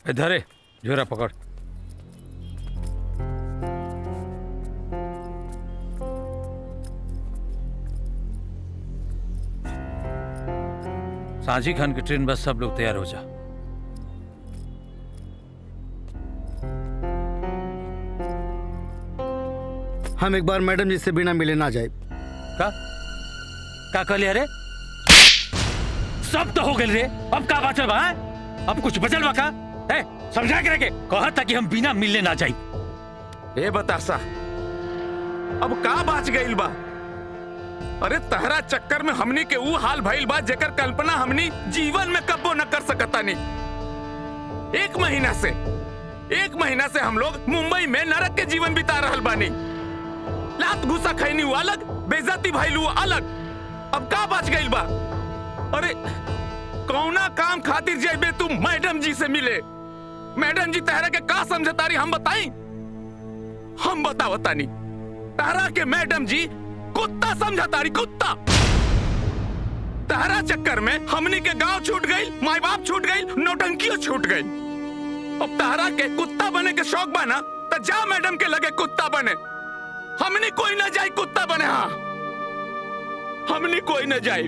इधर है, झोरा पकड़। सांझी खान की ट्रेन बस, सब लोग तैयार हो जा। हम एक बार मैडम जी से बिना मिले ना जाए। का कहले रे? सब तो हो गए रे, अब का बचल बा? अब कुछ बचल बा का? ए, समझा के रखे, कहा था कि हम बिना मिलने ना जाए। ए बतासा, अब का बाच गईल बा? अरे तहरा चक्कर में हमनी के ऊ हाल भइल बा जेकर कल्पना हमनी जीवन में कब्बो न कर सकता नहीं। एक महीना से हम लोग मुंबई में नरक के जीवन बिता रहल बानी। लात घुसा खैनी हुआ अलग, बेइज्जती भइल हुआ अलग। अब का बाच गईल बा? अरे कौना काम खातिर जेबे तुम मैडम जी से मिले? मैडम जी तहरा के का समझतारी हम बताई? हम बतावतानी, तहरा के मैडम जी कुत्ता समझतारी, कुत्ता। तहरा चक्कर में हमनी के गांव छूट गई, माई बाप छूट गई, नौटंकियों छूट गई। अब तहरा के कुत्ता बने के शौक बना तो जा मैडम के लगे कुत्ता बने। हमनी कोई न जाए कुत्ता बने। हाँ, हमनी कोई न जाए।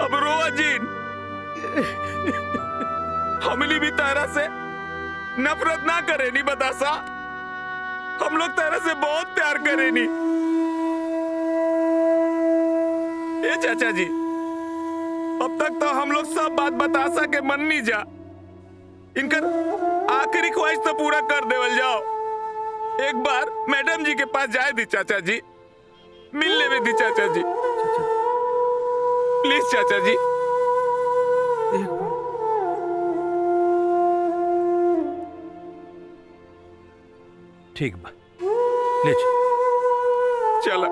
अब रोआ जीन, हमली भी तारा से नफरत ना करे नी बतासा। हम लोग तारा से बहुत प्यार करे नी। ए चाचा जी, अब तक तो हम लोग सब बात बतासा के मन नहीं जा। इनकर आखिरी ख्वाहिश तो पूरा कर देवल जाओ। एक बार मैडम जी के पास जाए दी चाचा जी, मिलने में दी चाचा जी, प्लीज चाचा जी। ठीक बा, ले चल। चला।